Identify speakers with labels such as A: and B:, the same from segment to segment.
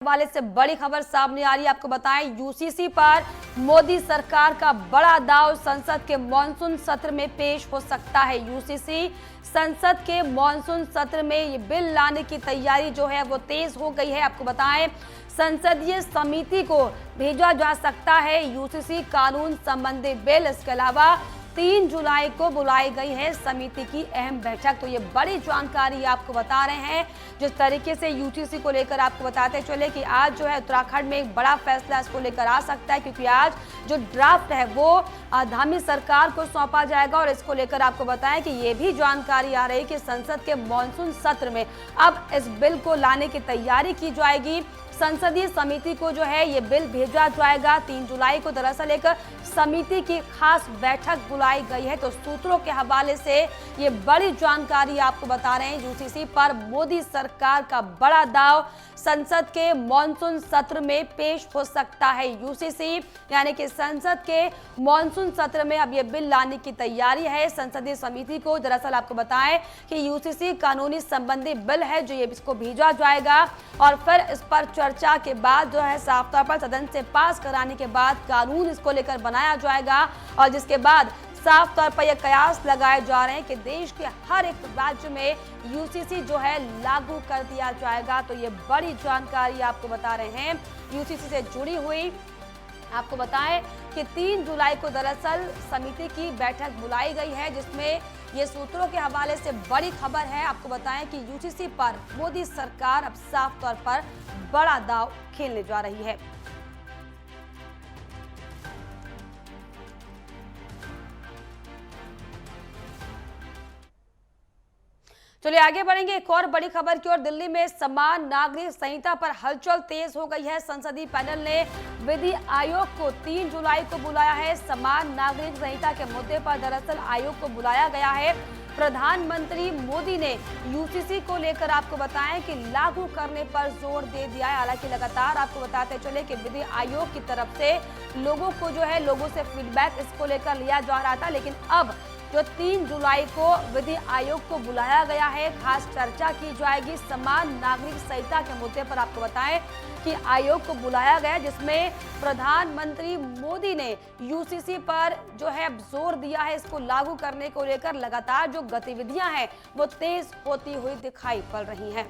A: हवाले से बड़ी खबर सामने आ रही है। आपको बताएं, यूसीसी पर मोदी सरकार का बड़ा दाव संसद के मॉनसून सत्र में पेश हो सकता है। यूसीसी संसद के मॉनसून सत्र में ये बिल लाने की तैयारी जो है वो तेज हो गई है। आपको बताएं, संसदीय समिति को भेजा जा सकता है यूसीसी कानून संबंधी बिल। इसके अलावा 3 जुलाई को बुलाई गई है समिति की अहम बैठक। तो ये बड़ी जानकारी आपको बता रहे हैं। जिस तरीके से यूसीसी को लेकर आपको बताते चले कि आज जो है उत्तराखंड में एक बड़ा फैसला इसको लेकर आ सकता है, क्योंकि आज जो ड्राफ्ट है वो आगामी सरकार को सौंपा जाएगा। और इसको लेकर आपको बताएं कि ये भी जानकारी आ रही है कि संसद के मॉनसून सत्र में अब इस बिल को लाने की तैयारी की जाएगी। संसदीय समिति को जो है ये बिल भेजा जाएगा। 3 जुलाई को दरअसल एक समिति की खास बैठक बुलाई गई है। तो सूत्रों के हवाले से ये बड़ी जानकारी आपको बता रहे हैं। यूसीसी पर मोदी सरकार का बड़ा दाव संसद के मॉनसून सत्र में पेश हो सकता है। यूसीसी यानी कि संसद के मॉनसून सत्र में अब ये बिल लाने की तैयारी है। संसदीय समिति को दरअसल आपको बताएं कि यूसीसी कानूनी संबंधी बिल है जो ये इसको भेजा जाएगा और फिर इस पर चर्चा के बाद जो है साफ तौर पर सदन से पास कराने के बाद कानून इसको लेकर बनाया जाएगा। और जिसके बाद साफ तौर पर यह कयास लगाए जा रहे हैं कि देश के हर एक राज्य में यूसीसी जो है लागू कर दिया जाएगा। तो ये बड़ी जानकारी आपको बता रहे हैं यूसीसी से जुड़ी हुई। आपको बताएं कि 3 जुलाई को दरअसल समिति की बैठक बुलाई गई है, जिसमें ये सूत्रों के हवाले से बड़ी खबर है। आपको बताएं कि यूसीसी पर मोदी सरकार अब साफ तौर पर बड़ा दांव खेलने जा रही है। चलिए आगे बढ़ेंगे एक और बड़ी खबर की ओर। दिल्ली में समान नागरिक संहिता पर हलचल तेज हो गई है। संसदीय पैनल ने विधि आयोग को 3 जुलाई को बुलाया है। समान नागरिक संहिता के मुद्दे पर दरअसल आयोग को बुलाया गया है। प्रधानमंत्री मोदी ने यूसीसी को लेकर आपको बताएं कि लागू करने पर जोर दे दिया है। हालांकि लगातार आपको बताते चले कि विधि आयोग की तरफ से लोगों से फीडबैक इसको लेकर लिया जा रहा था, लेकिन अब जो 3 जुलाई को विधि आयोग को बुलाया गया है, खास चर्चा की जाएगी समान नागरिक संहिता के मुद्दे पर। आपको बताएं कि आयोग को बुलाया गया, जिसमें प्रधानमंत्री मोदी ने यूसीसी पर जो है जोर दिया है इसको लागू करने को लेकर। लगातार जो गतिविधियां हैं वो तेज होती हुई दिखाई पड़ रही हैं।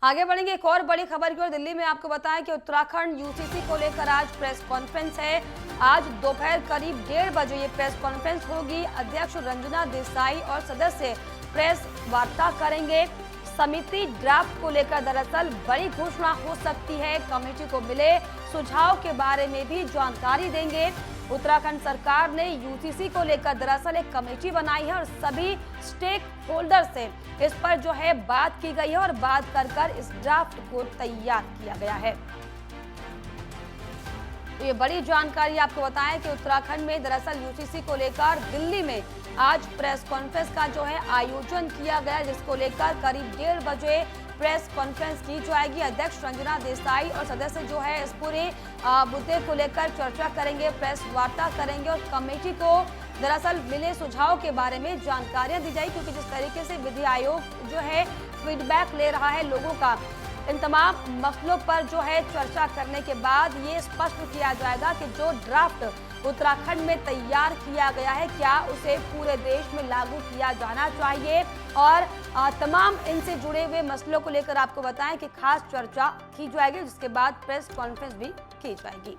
A: आगे बढ़ेंगे एक और बड़ी खबर की ओर। दिल्ली में आपको बताएं कि उत्तराखंड यूसीसी को लेकर आज प्रेस कॉन्फ्रेंस है। आज दोपहर करीब 1:30 बजे ये प्रेस कॉन्फ्रेंस होगी। अध्यक्ष रंजना देसाई और सदस्य प्रेस वार्ता करेंगे। समिति ड्राफ्ट को लेकर दरअसल बड़ी घोषणा हो सकती है। कमेटी को मिले सुझाव के बारे में भी जानकारी देंगे। उत्तराखंड सरकार ने यूसीसी को लेकर दरअसल एक कमेटी बनाई है और सभी स्टेक होल्डर से इस पर जो है बात की गई है और बात कर इस ड्राफ्ट को तैयार किया गया है। तो ये बड़ी जानकारी आपको बताएं कि उत्तराखंड में दरअसल यूसीसी को लेकर दिल्ली में आज प्रेस कॉन्फ्रेंस का जो है आयोजन किया गया, जिसको लेकर करीब 1:30 बजे प्रेस कॉन्फ्रेंस की जाएगी। अध्यक्ष रंजना देसाई और सदस्य जो है इस पूरे मुद्दे को लेकर चर्चा करेंगे, प्रेस वार्ता करेंगे और कमेटी को दरअसल मिले सुझाव के बारे में जानकारियां दी जाएगी। क्योंकि जिस तरीके से विधि आयोग जो है फीडबैक ले रहा है लोगों का, इन तमाम मसलों पर जो है चर्चा करने के बाद ये स्पष्ट किया जाएगा कि जो ड्राफ्ट उत्तराखंड में तैयार किया गया है क्या उसे पूरे देश में लागू किया जाना चाहिए। और तमाम इनसे जुड़े हुए मसलों को लेकर आपको बताएं कि खास चर्चा की जाएगी, जिसके बाद प्रेस कॉन्फ्रेंस भी की जाएगी।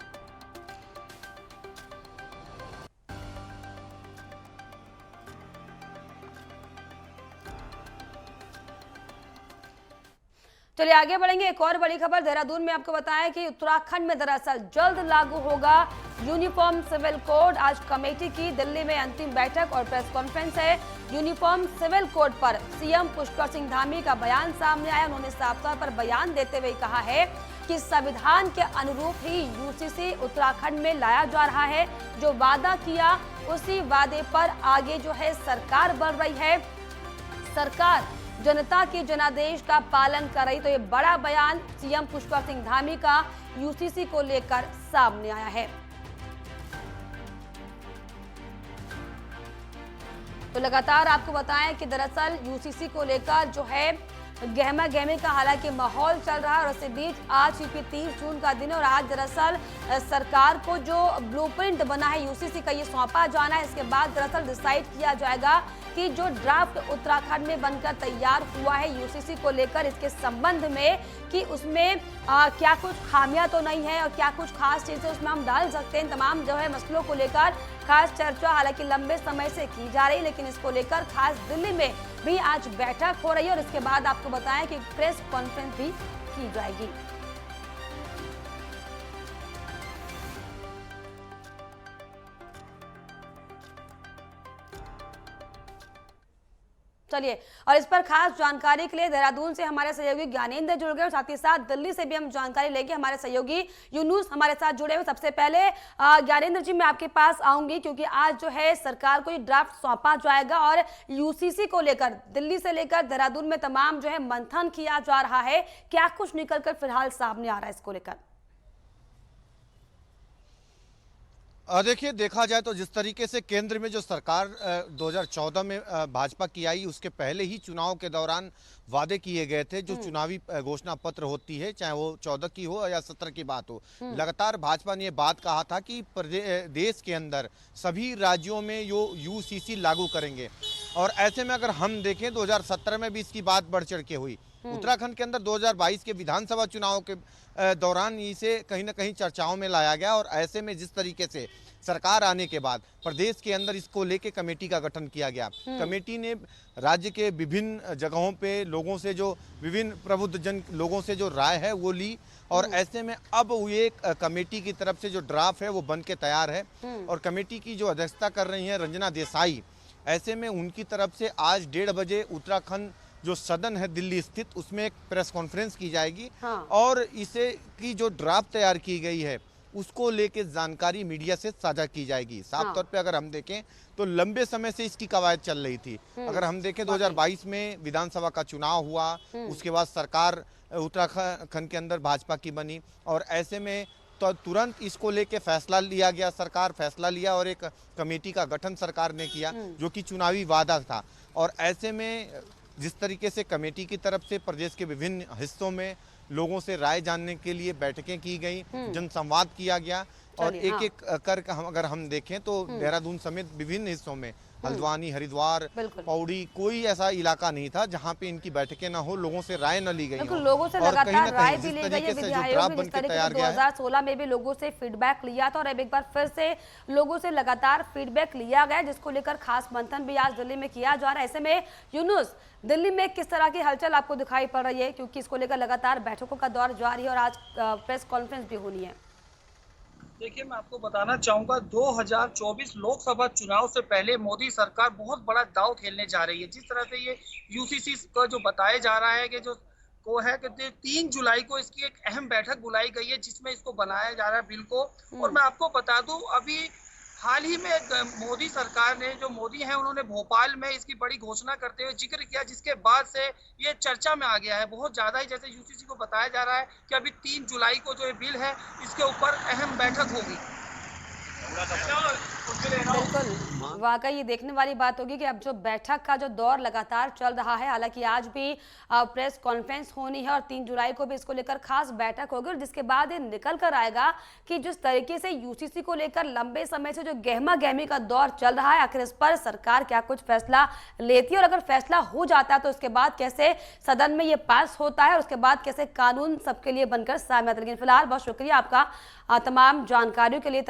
A: चलिए आगे बढ़ेंगे एक और बड़ी खबर। देहरादून में आपको बताएं कि उत्तराखंड में दरअसल जल्द लागू होगा यूनिफॉर्म सिविल कोड। आज कमेटी की दिल्ली में अंतिम बैठक और प्रेस कॉन्फ्रेंस है। यूनिफॉर्म सिविल कोड पर सीएम पुष्कर सिंह धामी का बयान सामने आया। उन्होंने साफ तौर पर बयान देते हुए कहा है कि संविधान के अनुरूप ही यूसीसी उत्तराखंड में लाया जा रहा है। जो वादा किया उसी वादे पर आगे जो है सरकार बढ़ रही है। सरकार जनता के जनादेश का पालन कर रही। तो ये बड़ा बयान सीएम पुष्कर सिंह धामी का यूसीसी को लेकर सामने आया है। तो लगातार आपको बताएं कि दरअसल यूसीसी को लेकर जो है गहमा गहमी का हालांकि माहौल चल रहा है और इसी बीच आज क्योंकि 30 जून का दिन है और आज दरअसल सरकार को जो ब्लूप्रिंट बना है यूसीसी का ये सौंपा जाना है। इसके बाद दरअसल डिसाइड किया जाएगा कि जो ड्राफ्ट उत्तराखंड में बनकर तैयार हुआ है यूसीसी को लेकर, इसके संबंध में कि उसमें क्या कुछ खामियां तो नहीं है और क्या कुछ खास चीजें उसमें हम डाल सकते हैं। तमाम जो है मसलों को लेकर खास चर्चा हालांकि लंबे समय से की जा रही, लेकिन इसको लेकर खास दिल्ली में भी आज बैठक हो रही है और इसके बाद आपको बताएं कि प्रेस कॉन्फ्रेंस भी की जाएगी। चलिए, और इस पर खास जानकारी के लिए देहरादून से हमारे सहयोगी ज्ञानेंद्र जुड़ गए और साथ ही साथ दिल्ली से भी हम जानकारी लेंगे। हमारे सहयोगी यूनुस हमारे साथ जुड़े हुए। सबसे पहले ज्ञानेंद्र जी मैं आपके पास आऊंगी क्योंकि आज जो है सरकार को ये ड्राफ्ट सौंपा जाएगा और यूसीसी को लेकर दिल्ली से लेकर देहरादून में तमाम जो है मंथन किया जा रहा है। क्या कुछ निकलकर फिलहाल सामने आ रहा है इसको लेकर?
B: देखिए, देखा जाए तो जिस तरीके से केंद्र में जो सरकार 2014 में भाजपा की आई, उसके पहले ही चुनाव के दौरान वादे किए गए थे। जो चुनावी घोषणा पत्र होती है, चाहे वो 14 की हो या 17 की बात हो, लगातार भाजपा ने ये बात कहा था कि देश के अंदर सभी राज्यों में यूसीसी लागू करेंगे। और ऐसे में अगर हम देखें 2017 में भी इसकी बात बढ़ चढ़ के हुई। उत्तराखंड के अंदर 2022 के विधानसभा चुनाव के दौरान इसे कहीं ना कहीं चर्चाओं में लाया गया और ऐसे में जिस तरीके से सरकार आने के बाद प्रदेश के अंदर इसको लेके कमेटी का गठन किया गया। कमेटी ने राज्य के विभिन्न जगहों पे लोगों से, जो विभिन्न प्रबुद्ध जन लोगों से जो राय है वो ली और ऐसे में अब ये कमेटी की तरफ से जो ड्राफ्ट है वो बन के तैयार है और कमेटी की जो अध्यक्षता कर रही हैं रंजना देसाई। ऐसे में उनकी तरफ से आज 1:30 बजे उत्तराखंड जो सदन है दिल्ली स्थित, उसमें एक प्रेस कॉन्फ्रेंस की जाएगी और इसे की जो ड्राफ्ट तैयार की गई है उसको लेके जानकारी मीडिया से साझा की जाएगी। साफ तौर पे अगर हम देखें तो लंबे समय से इसकी कवायद चल रही थी। अगर हम देखें 2022 में विधानसभा का चुनाव हुआ, उसके बाद सरकार उत्तराखंड के अंदर भाजपा की बनी और ऐसे में तो तुरंत इसको लेके फैसला लिया गया, सरकार फैसला लिया और एक कमेटी का गठन सरकार ने किया जो कि चुनावी वादा था। और ऐसे में जिस तरीके से कमेटी की तरफ से प्रदेश के विभिन्न हिस्सों में लोगों से राय जानने के लिए बैठकें की गई, जनसंवाद किया गया और एक एक कर अगर हम देखें तो देहरादून समेत विभिन्न हिस्सों में हल्द्वानी, हरिद्वार, पौड़ी, कोई ऐसा इलाका नहीं था जहां पे इनकी बैठकें ना हो, लोगों से राय न ली गई हो।
A: लोगों से लगातार राय भी ली गई है।
B: विधि आयोग ने जिस तरीके से
A: 2016 में भी लोगों से फीडबैक लिया था और अब एक बार फिर से लोगों से लगातार फीडबैक लिया गया, जिसको लेकर खास मंथन भी आज दिल्ली में किया जा रहा है। ऐसे में यूनुस, दिल्ली में किस तरह की हलचल आपको दिखाई पड़ रही है, क्योंकि इसको लेकर लगातार बैठकों का दौर जारी है और आज प्रेस कॉन्फ्रेंस भी होनी है?
C: देखिए, मैं आपको बताना चाहूंगा 2024 लोकसभा चुनाव से पहले मोदी सरकार बहुत बड़ा दांव खेलने जा रही है। जिस तरह से ये यूसीसी का जो बताया जा रहा है कि जो को है कि 3 जुलाई को इसकी एक अहम बैठक बुलाई गई है जिसमें इसको बनाया जा रहा है बिल को। और मैं आपको बता दूं, अभी हाल ही में मोदी सरकार ने, जो मोदी हैं, उन्होंने भोपाल में इसकी बड़ी घोषणा करते हुए जिक्र किया, जिसके बाद से ये चर्चा में आ गया है बहुत ज्यादा ही। जैसे यूसीसी को बताया जा रहा है कि अभी 3 जुलाई को जो ये बिल है इसके ऊपर अहम बैठक होगी।
A: बिल्कुल, वाकई ये देखने वाली बात होगी कि अब जो बैठक का जो दौर लगातार चल रहा है, हालांकि आज भी प्रेस कॉन्फ्रेंस होनी है और 3 जुलाई को भी इसको लेकर खास बैठक होगी और जिसके बाद ये निकल कर आएगा कि जिस तरीके से यूसीसी को लेकर लंबे समय से जो गहमा गहमी का दौर चल रहा है, आखिर इस पर सरकार क्या कुछ फैसला लेती है और अगर फैसला हो जाता है तो उसके बाद कैसे सदन में ये पास होता है और उसके बाद कैसे कानून सबके लिए बनकर सामने आता है। लेकिन फिलहाल बहुत शुक्रिया आपका तमाम जानकारियों के लिए।